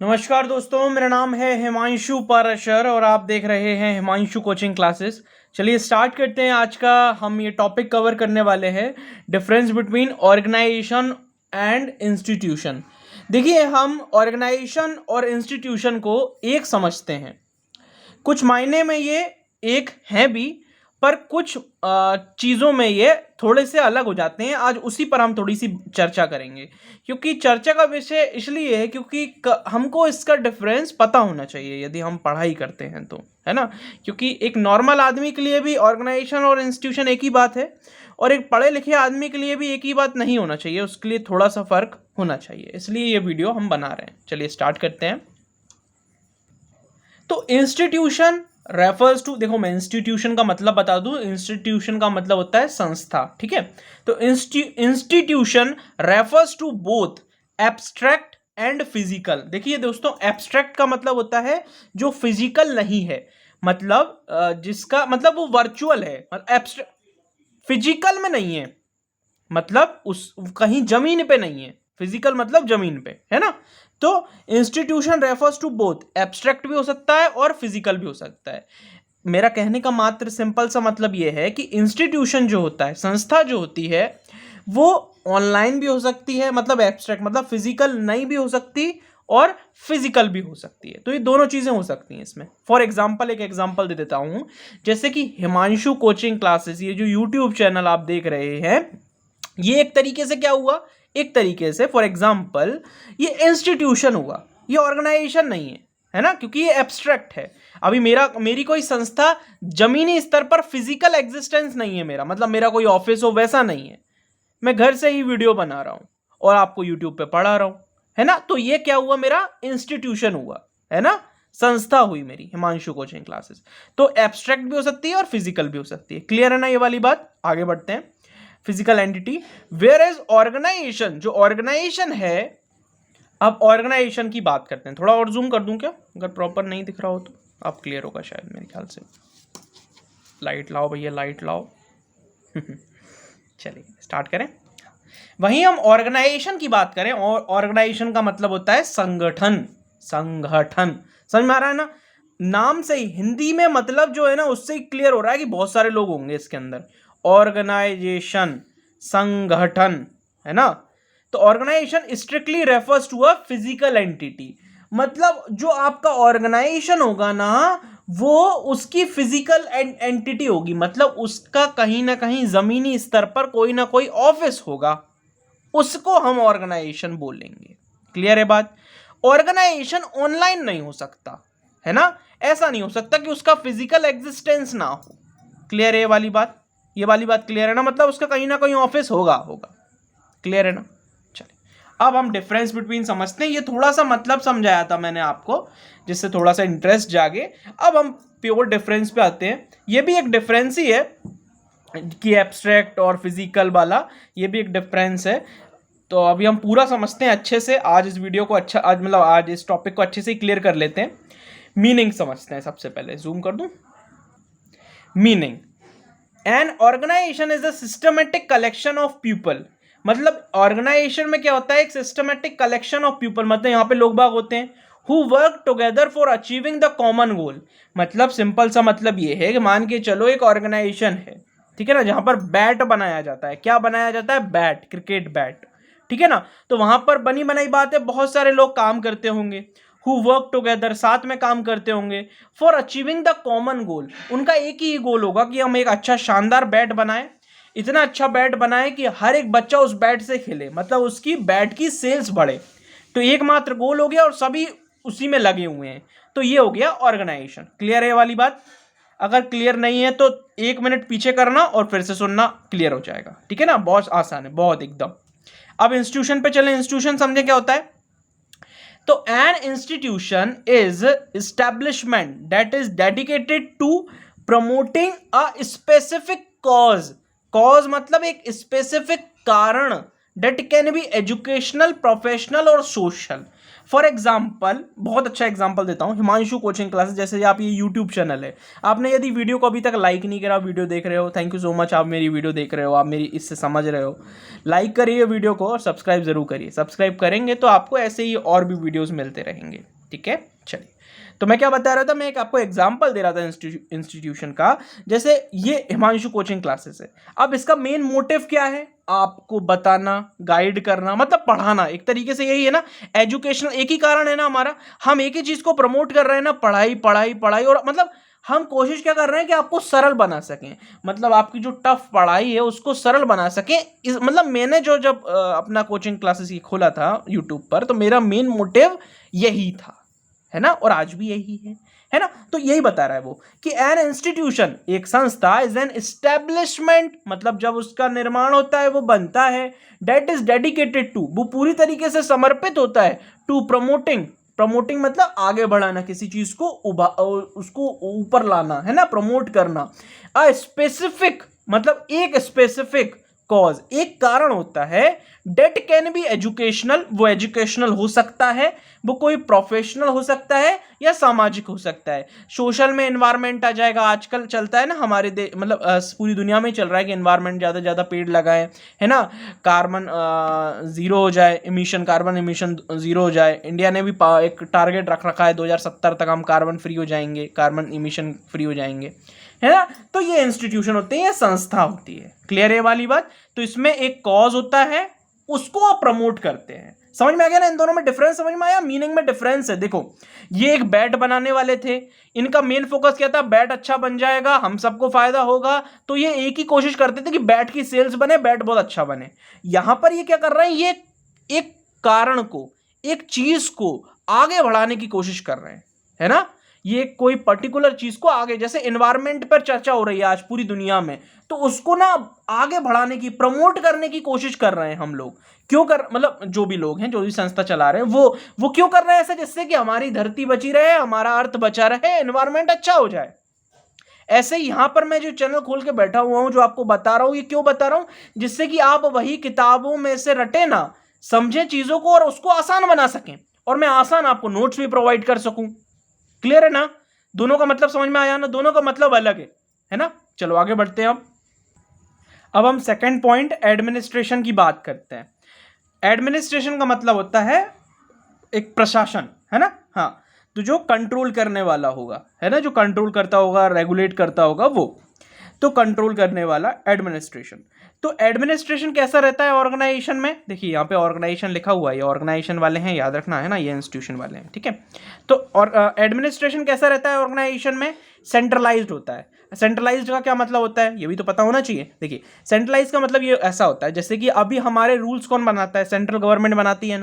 नमस्कार दोस्तों, मेरा नाम है हिमांशु पाराशर और आप देख रहे हैं हिमांशु कोचिंग क्लासेस। चलिए स्टार्ट करते हैं। आज का हम ये टॉपिक कवर करने वाले हैं difference between organisation and institution. देखिए, हम ऑर्गेनाइजेशन और इंस्टीट्यूशन को एक समझते हैं। कुछ मायने में ये एक हैं भी, पर कुछ चीज़ों में ये थोड़े से अलग हो जाते हैं। आज उसी पर हम थोड़ी सी चर्चा करेंगे, क्योंकि चर्चा का विषय इसलिए है क्योंकि हमको इसका डिफरेंस पता होना चाहिए यदि हम पढ़ाई करते हैं तो, है ना। क्योंकि एक नॉर्मल आदमी के लिए भी ऑर्गेनाइजेशन और इंस्टीट्यूशन एक ही बात है, और एक पढ़े लिखे आदमी के लिए भी एक ही बात नहीं होना चाहिए, उसके लिए थोड़ा सा फर्क होना चाहिए। इसलिए ये वीडियो हम बना रहे हैं। चलिए स्टार्ट करते हैं। तो इंस्टीट्यूशन रेफर्स टू, देखो मैं इंस्टीट्यूशन का मतलब बता दूं। इंस्टीट्यूशन का मतलब होता है संस्था, ठीक है। तो institution refers to both abstract and physical. देखिए दोस्तों, एब्स्ट्रैक्ट का मतलब होता है जो फिजिकल नहीं है, मतलब जिसका मतलब वो वर्चुअल है, एब्स्ट्रैक्ट फिजिकल में नहीं है, मतलब उस कहीं जमीन पे नहीं है। फिजिकल मतलब जमीन पे, है ना। तो institution refers to both, abstract भी हो सकता है और फिजिकल भी हो सकता है। मेरा कहने का मात्र सिंपल सा मतलब यह है कि इंस्टीट्यूशन जो होता है, संस्था जो होती है, वो ऑनलाइन भी हो सकती है, मतलब एब्स्ट्रैक्ट मतलब फिजिकल नहीं भी हो सकती, और फिजिकल भी हो सकती है। तो ये दोनों चीजें हो सकती हैं इसमें। फॉर एग्जाम्पल, एक एग्जाम्पल दे देता हूं, जैसे कि हिमांशु कोचिंग क्लासेस, ये जो यूट्यूब चैनल आप देख रहे हैं, ये एक तरीके से क्या हुआ, एक तरीके से फॉर एग्जाम्पल ये इंस्टीट्यूशन हुआ, ये ऑर्गेनाइजेशन नहीं है ना, क्योंकि ये एब्स्ट्रैक्ट है। अभी मेरी कोई संस्था जमीनी स्तर पर फिजिकल एग्जिस्टेंस नहीं है, मेरा मतलब मेरा कोई ऑफिस हो वैसा नहीं है। मैं घर से ही वीडियो बना रहा हूं और आपको यूट्यूब पे पढ़ा रहा हूं, है ना। तो ये क्या हुआ, मेरा इंस्टीट्यूशन हुआ, है ना, संस्था हुई मेरी हिमांशु कोचिंग क्लासेस। तो एब्स्ट्रैक्ट भी हो सकती है और फिजिकल भी हो सकती है। क्लियर है ना ये वाली बात। आगे बढ़ते हैं। Physical entity, whereas organisation, जो ऑर्गेनाइजेशन है, अब ऑर्गेनाइजेशन की बात करते हैं। थोड़ा और जूम कर दूं क्या, अगर प्रॉपर नहीं दिख रहा हो तो। आप क्लियर होगा शायद मेरे ख्याल से। लाइट लाओ भैया, लाइट लाओ। चलिए स्टार्ट करें। वहीं हम ऑर्गेनाइजेशन की बात करें, और ऑर्गेनाइजेशन का मतलब होता है संगठन। संगठन समझ में आ रहा है ना, नाम से ही हिंदी में मतलब जो है ना, उससे ही क्लियर हो रहा है कि बहुत सारे लोग होंगे इसके अंदर। ऑर्गेनाइजेशन, संगठन, है ना। तो organisation strictly refers to a physical entity, मतलब जो आपका ऑर्गेनाइजेशन होगा ना, वो उसकी फिजिकल एंटिटी होगी, मतलब उसका कहीं ना कहीं जमीनी स्तर पर कोई ना कोई ऑफिस होगा, उसको हम ऑर्गेनाइजेशन बोलेंगे। क्लियर है बात। ऑर्गेनाइजेशन ऑनलाइन नहीं हो सकता, है ना। ऐसा नहीं हो सकता कि उसका फिजिकल एग्जिस्टेंस ना हो। क्लियर है ये वाली बात, ये वाली बात क्लियर है ना, मतलब उसका कहीं ना कहीं ऑफिस होगा होगा। क्लियर है ना। चलिए अब हम डिफरेंस बिटवीन समझते हैं। ये थोड़ा सा मतलब समझाया था मैंने आपको, जिससे थोड़ा सा इंटरेस्ट जागे। अब हम प्योर डिफरेंस पे आते हैं। ये भी एक डिफरेंस ही है कि एब्स्ट्रैक्ट और फिजिकल वाला, ये भी एक डिफरेंस है। तो अभी हम पूरा समझते हैं अच्छे से। आज इस वीडियो को अच्छा, आज मतलब आज इस टॉपिक को अच्छे से क्लियर कर लेते हैं। मीनिंग समझते हैं सबसे पहले। जूम कर दूं। Meaning, an organisation is a systematic collection of people, मतलब ऑर्गेनाइजेशन में क्या होता है, एक सिस्टमेटिक कलेक्शन ऑफ पीपल, मतलब यहाँ पे लोग बाग होते हैं, who work together for achieving the common goal. मतलब सिंपल सा मतलब ये है कि मान के चलो एक ऑर्गेनाइजेशन है, ठीक है ना, जहां पर बैट बनाया जाता है। क्या बनाया जाता है, बैट, क्रिकेट बैट, ठीक है ना। तो वहां पर बनी बनाई बात है, बहुत सारे लोग काम करते होंगे, हु वर्क टुगेदर, साथ में काम करते होंगे, for achieving the common goal. उनका एक ही गोल होगा कि हम एक अच्छा शानदार बैट बनाएं, इतना अच्छा बैट बनाएं कि हर एक बच्चा उस बैट से खेले, मतलब उसकी बैट की सेल्स बढ़े। तो एकमात्र गोल हो गया और सभी उसी में लगे हुए हैं। तो ये हो गया ऑर्गेनाइजेशन। क्लियर है ये वाली बात। अगर क्लियर नहीं है तो 1 मिनट पीछे करना और फिर से सुनना, क्लियर हो जाएगा, ठीक है ना। बहुत आसान है, बहुत एकदम। अब इंस्टीट्यूशन पे चलें। इंस्टीट्यूशन समझे क्या होता है। तो an institution is establishment that is dedicated to promoting a specific cause. Cause मतलब एक स्पेसिफिक कारण, that can be educational, professional और सोशल। फॉर एग्जाम्पल, बहुत अच्छा एग्जाम्पल देता हूँ, हिमांशु कोचिंग क्लासेस, जैसे आप ये यूट्यूब चैनल है, आपने यदि वीडियो को अभी तक लाइक नहीं करा, वीडियो देख रहे हो, थैंक यू सो मच, आप मेरी वीडियो देख रहे हो, आप मेरी इससे समझ रहे हो, लाइक करिए वीडियो को और सब्सक्राइब जरूर करिए। सब्सक्राइब करेंगे तो आपको ऐसे ही और भी वीडियोज़ मिलते रहेंगे, ठीक है। चलिए, तो मैं क्या बता रहा था, मैं एक आपको एग्जांपल दे रहा था इंस्टीट्यूशन का, जैसे ये हिमांशु कोचिंग क्लासेस है। अब इसका मेन मोटिव क्या है, आपको बताना, गाइड करना, मतलब पढ़ाना, एक तरीके से यही है ना, एजुकेशनल, एक ही कारण है ना हमारा, हम एक ही चीज को प्रमोट कर रहे हैं ना, पढ़ाई पढ़ाई पढ़ाई, और मतलब हम कोशिश क्या कर रहे हैं कि आपको सरल बना सकें, मतलब आपकी जो टफ पढ़ाई है उसको सरल बना सकें। मतलब मैंने जो जब अपना कोचिंग क्लासेस ये खोला था यूट्यूब पर, तो मेरा मेन मोटिव यही था, है ना, और आज भी यही है ना। तो यही बता रहा है वो कि एन इंस्टीट्यूशन, एक संस्था, इज एन एस्टेब्लिशमेंट, मतलब जब उसका निर्माण होता है, वो बनता है, दैट इज डेडिकेटेड टू, वो पूरी तरीके से समर्पित होता है, टू प्रमोटिंग मतलब आगे बढ़ाना, किसी चीज को उसको ऊपर लाना, है ना, प्रमोट करना। अ स्पेसिफिक मतलब एक स्पेसिफिक कॉज, एक कारण होता है, डेट कैन बी एजुकेशनल, वो एजुकेशनल हो सकता है, वो कोई प्रोफेशनल हो सकता है, या सामाजिक हो सकता है। सोशल में एनवायरमेंट आ जाएगा, आजकल चलता है ना हमारे मतलब पूरी दुनिया में चल रहा है कि एनवायरमेंट ज़्यादा ज़्यादा पेड़ लगाएं, है ना, कार्बन ज़ीरो हो जाए, कार्बन इमिशन ज़ीरो हो जाए। इंडिया ने भी एक टारगेट रख रखा है, 2070 तक हम कार्बन फ्री हो जाएंगे, कार्बन इमिशन फ्री हो जाएंगे, है ना। तो ये इंस्टीट्यूशन होते हैं, ये संस्था होती है, क्लियर है वाली बात। तो इसमें एक कॉज होता है, उसको आप प्रमोट करते हैं। समझ में आ गया ना, इन दोनों में डिफरेंस समझ में आया, मीनिंग में डिफरेंस है। देखो, ये एक बैट बनाने वाले थे, इनका मेन फोकस क्या था, बैट अच्छा बन जाएगा, हम सबको फायदा होगा, तो ये एक ही कोशिश करते थे कि बैट की सेल्स बने, बैट बहुत अच्छा बने। यहां पर ये क्या कर रहे हैं, ये एक कारण को, एक चीज को आगे बढ़ाने की कोशिश कर रहे हैं, है ना। ये कोई पर्टिकुलर चीज को आगे, जैसे एनवायरमेंट पर चर्चा हो रही है आज पूरी दुनिया में, तो उसको ना आगे बढ़ाने की, प्रमोट करने की कोशिश कर रहे हैं हम लोग। क्यों कर, मतलब जो भी लोग हैं, जो भी संस्था चला रहे हैं, वो क्यों कर रहे हैं ऐसा, जिससे कि हमारी धरती बची रहे, हमारा अर्थ बचा रहे, एनवायरमेंट अच्छा हो जाए। ऐसे ही यहां पर मैं जो चैनल खोल के बैठा हुआ हूं, जो आपको बता रहा हूं, ये क्यों बता रहा हूं, जिससे कि आप वही किताबों में से रटे ना, समझे चीजों को और उसको आसान बना सकें, और मैं आसान आपको नोट्स भी प्रोवाइड कर सकूं। क्लियर है ना, दोनों का मतलब समझ में आया ना, दोनों का मतलब अलग है ना। चलो आगे बढ़ते हैं। अब हम सेकंड पॉइंट एडमिनिस्ट्रेशन की बात करते हैं। एडमिनिस्ट्रेशन का मतलब होता है एक प्रशासन, है ना। हाँ, तो जो कंट्रोल करने वाला होगा, है ना, जो कंट्रोल करता होगा, रेगुलेट करता होगा, वो तो कंट्रोल करने वाला एडमिनिस्ट्रेशन। तो एडमिनिस्ट्रेशन कैसा रहता है ऑर्गेनाइजेशन में, देखिए यहाँ पे ऑर्गेनाइजेशन लिखा हुआ है, ये ऑर्गेनाइजेशन वाले हैं, याद रखना, है ना, ये इंस्टीट्यूशन वाले हैं, ठीक है। तो और एडमिनिस्ट्रेशन कैसा रहता है ऑर्गेनाइजेशन में, सेंट्रलाइज्ड होता है। सेंट्रलाइज्ड का क्या मतलब होता है, ये भी तो पता होना चाहिए। देखिए, सेंट्रलाइज का मतलब ये ऐसा होता है, जैसे कि अभी हमारे रूल्स कौन बनाता है, सेंट्रल गवर्नमेंट बनाती है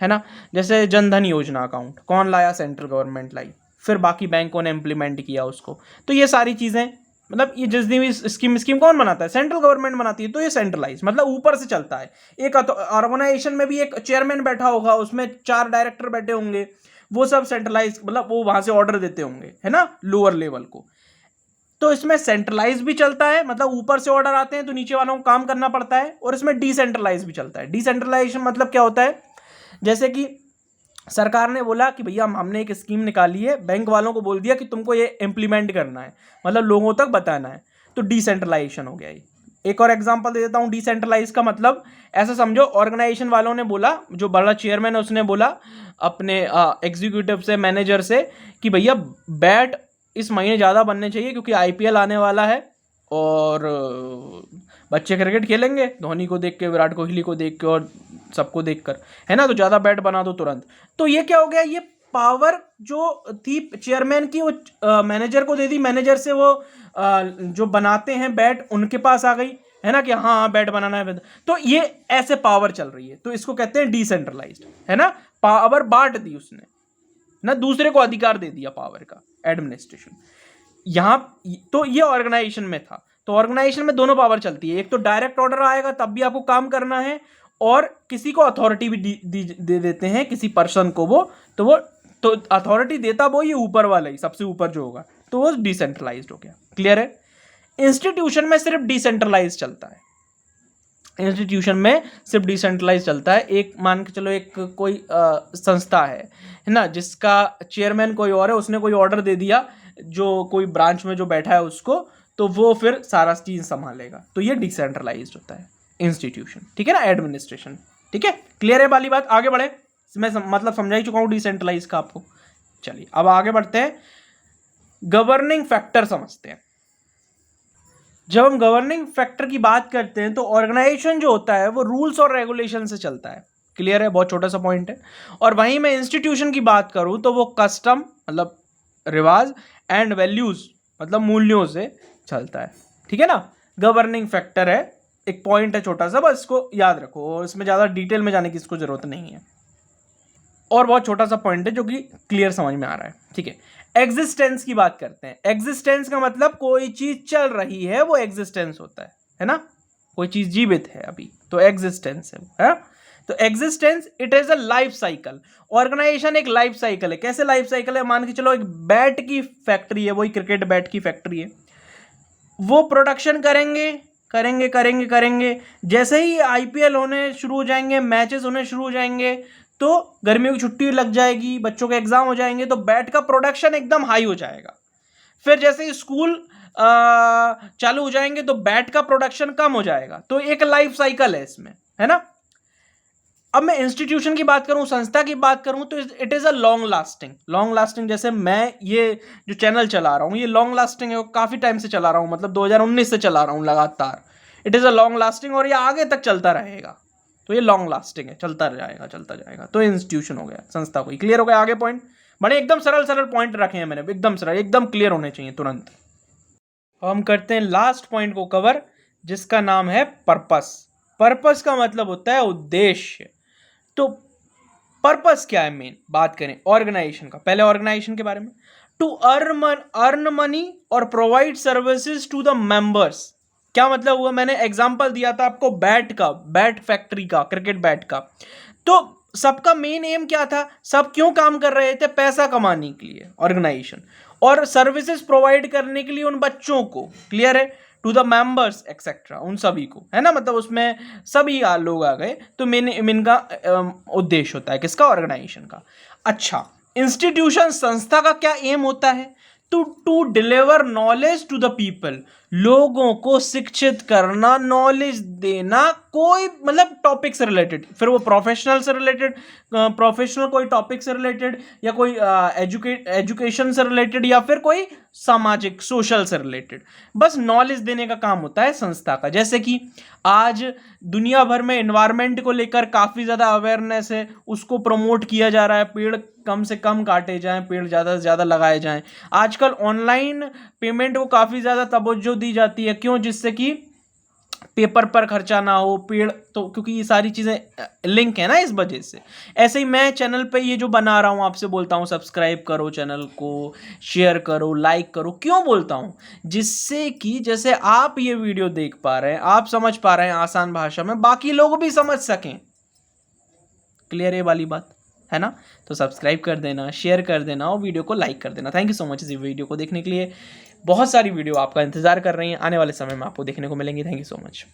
ना। जैसे जनधन योजना अकाउंट कौन लाया, सेंट्रल गवर्नमेंट लाई, फिर बाकी बैंकों ने इंप्लीमेंट किया उसको। तो ये सारी चीज़ें, मतलब ये जितनी भी स्कीम कौन बनाता है, सेंट्रल गवर्नमेंट बनाती है। तो ये सेंट्रलाइज मतलब ऊपर से चलता है। एक ऑर्गेनाइजेशन में भी एक चेयरमैन बैठा होगा, उसमें 4 डायरेक्टर बैठे होंगे, वो सब सेंट्रलाइज, मतलब वो वहां से ऑर्डर देते होंगे, है ना, लोअर लेवल को। तो इसमें सेंट्रलाइज भी चलता है, मतलब ऊपर से ऑर्डर आते हैं तो नीचे वालों को काम करना पड़ता है, और इसमें डिसेंट्रलाइज भी चलता है। डिसेंट्रलाइजेशन मतलब क्या होता है, जैसे कि सरकार ने बोला कि भैया हमने एक स्कीम निकाली है, बैंक वालों को बोल दिया कि तुमको ये इम्प्लीमेंट करना है, मतलब लोगों तक बताना है, तो डिसेंट्रलाइजेशन हो गया ये। एक और एग्जांपल दे देता हूँ डिसेंट्रलाइज का मतलब, ऐसा समझो ऑर्गेनाइजेशन वालों ने बोला, जो बड़ा चेयरमैन है उसने बोला अपने एग्जीक्यूटिव से, मैनेजर से, कि भैया बैट इस महीने ज़्यादा बनने चाहिए क्योंकि आईपीएल आने वाला है, और बच्चे क्रिकेट खेलेंगे धोनी को देख के, विराट कोहली को देख के, और सबको देखकर, है ना, तो ज़्यादा बैट बना दो तुरंत। तो ये क्या हो गया, ये पावर जो थी चेयरमैन की, वो मैनेजर को दे दी, मैनेजर से वो जो बनाते हैं बैट उनके पास आ गई, है ना, कि हाँ हाँ बैट बनाना है। तो ये ऐसे पावर चल रही है, तो इसको कहते हैं डिसेंट्रलाइज्ड, है ना। पावर बांट दी उसने ना, दूसरे को अधिकार दे दिया पावर का, एडमिनिस्ट्रेशन। यहाँ तो ये ऑर्गेनाइजेशन में था। तो ऑर्गेनाइजेशन में दोनों पावर चलती है, एक तो डायरेक्ट ऑर्डर आएगा तब भी आपको काम करना है, और किसी को अथॉरिटी भी दे देते हैं, किसी पर्सन को, वो तो अथॉरिटी देता वो ये ऊपर वाला ही, सबसे ऊपर जो होगा, तो वो डिसेंट्रलाइज्ड हो गया। क्लियर है। इंस्टीट्यूशन में सिर्फ डिसेंट्रलाइज चलता है, इंस्टीट्यूशन में सिर्फ डिसेंट्रलाइज चलता है। एक मान के चलो एक कोई संस्था है ना, जिसका चेयरमैन कोई और है, उसने कोई ऑर्डर दे दिया जो कोई ब्रांच में जो बैठा है उसको, तो वो फिर सारा चीज संभालेगा, तो ये डिसेंट्रलाइज्ड होता है इंस्टीट्यूशन, ठीक है ना, एडमिनिस्ट्रेशन। ठीक है, क्लियर है वाली बात? आगे बढ़े, मैं मतलब समझा ही चुका हूँ डिसेंट्रलाइज का आपको। चलिए अब आगे बढ़ते हैं, गवर्निंग फैक्टर समझते हैं। जब हम गवर्निंग फैक्टर की बात करते हैं तो ऑर्गेनाइजेशन जो होता है वो रूल्स और रेगुलेशन से चलता है। क्लियर है, बहुत छोटा सा पॉइंट है। और वहीं मैं इंस्टीट्यूशन की बात करूं तो वो कस्टम मतलब रिवाज एंड वैल्यूज मतलब मूल्यों से चलता है। ठीक है ना, गवर्निंग फैक्टर है, एक पॉइंट है छोटा सा, बस इसको याद रखो और इसमें ज़्यादा डिटेल में जाने की इसको जरूरत नहीं है। और बहुत छोटा सा पॉइंट है जो कि क्लियर समझ में आ रहा है। ठीक है, एग्जिस्टेंस की बात करते हैं। एग्जिस्टेंस का मतलब कोई चीज चल रही है वो एग्जिस्टेंस होता है ना, कोई चीज जीवित है अभी तो एग्जिस्टेंस है। तो existence it is a life cycle. Organisation एक लाइफ साइकिल है। कैसे लाइफ साइकिल है? मान के चलो एक बैट की फैक्ट्री है, वही क्रिकेट बैट की फैक्ट्री है, वो प्रोडक्शन करेंगे करेंगे करेंगे करेंगे, जैसे ही आईपीएल होने शुरू हो जाएंगे, मैचेस होने शुरू हो जाएंगे, तो गर्मियों की छुट्टी लग जाएगी, बच्चों के एग्जाम हो जाएंगे, तो बैट का प्रोडक्शन एकदम हाई हो जाएगा। फिर जैसे ही स्कूल चालू हो जाएंगे तो बैट का प्रोडक्शन कम हो जाएगा। तो एक लाइफ साइकिल है इसमें, है ना। अब मैं इंस्टीट्यूशन की बात करूं, संस्था की बात करूं, तो it is a long lasting. जैसे मैं ये जो चैनल चला रहा हूं ये लॉन्ग लास्टिंग है, काफी टाइम से चला रहा हूं, मतलब 2019 से चला रहा हूं लगातार। It is a long lasting और ये आगे तक चलता रहेगा। तो ये लॉन्ग लास्टिंग है, चलता जाएगा। तो इंस्टीट्यूशन हो गया, संस्था को। क्लियर हो गया? आगे पॉइंट बड़े एकदम सरल पॉइंट रखे हैं मैंने, एकदम सरल, एकदम क्लियर होने चाहिए तुरंत। हम करते हैं लास्ट पॉइंट को कवर, जिसका नाम है पर्पस। पर्पस का मतलब होता है उद्देश्य। तो पर्पस क्या है? मेन बात करें ऑर्गेनाइजेशन का, पहले ऑर्गेनाइजेशन के बारे में। टू अर्न मनी और provide services to the members. क्या मतलब हुआ? मैंने एग्जांपल दिया था आपको बैट फैक्ट्री का, क्रिकेट बैट का। तो सबका मेन एम क्या था? सब क्यों काम कर रहे थे? पैसा कमाने के लिए ऑर्गेनाइजेशन, और सर्विसेज प्रोवाइड करने के लिए उन बच्चों को। क्लियर है? टू द मेंबर्स एक्सेट्रा, उन सभी को, है ना, मतलब उसमें सभी लोग आ गए। तो इनका उद्देश्य होता है किसका? ऑर्गेनाइजेशन का। अच्छा, इंस्टीट्यूशन संस्था का क्या एम होता है? To deliver knowledge to the people, लोगों को शिक्षित करना, नॉलेज देना, कोई मतलब टॉपिक से रिलेटेड, फिर वो प्रोफेशनल से रिलेटेड, प्रोफेशनल कोई टॉपिक से रिलेटेड, या कोई एजुकेशन से रिलेटेड, या फिर कोई सामाजिक सोशल से रिलेटेड, बस नॉलेज देने का काम होता है संस्था का। जैसे कि आज दुनिया भर में एनवायरनमेंट को लेकर काफ़ी ज़्यादा अवेयरनेस है, उसको प्रमोट किया जा रहा है, पेड़ कम से कम काटे जाएं, पेड़ ज़्यादा से ज़्यादा लगाए जाएं। आजकल ऑनलाइन पेमेंट को काफ़ी ज़्यादा तवज्जो दी जाती है, क्यों? जिससे कि पेपर पर खर्चा ना हो, पेड़ तो, क्योंकि ये सारी चीज़ें लिंक है ना इस वजह से। ऐसे ही मैं चैनल पे ये जो बना रहा हूँ आपसे बोलता हूँ सब्सक्राइब करो चैनल को, शेयर करो, लाइक करो। क्यों बोलता हूँ? जिससे कि जैसे आप ये वीडियो देख पा रहे हैं, आप समझ पा रहे हैं आसान भाषा में, बाकी लोग भी समझ सकें। क्लियर है वाली बात, है ना। तो सब्सक्राइब कर देना, शेयर कर देना और वीडियो को लाइक कर देना। थैंक यू सो मच इस वीडियो को देखने के लिए। बहुत सारी वीडियो आपका इंतजार कर रही हैं, आने वाले समय में आपको देखने को मिलेंगी। Thank you so much.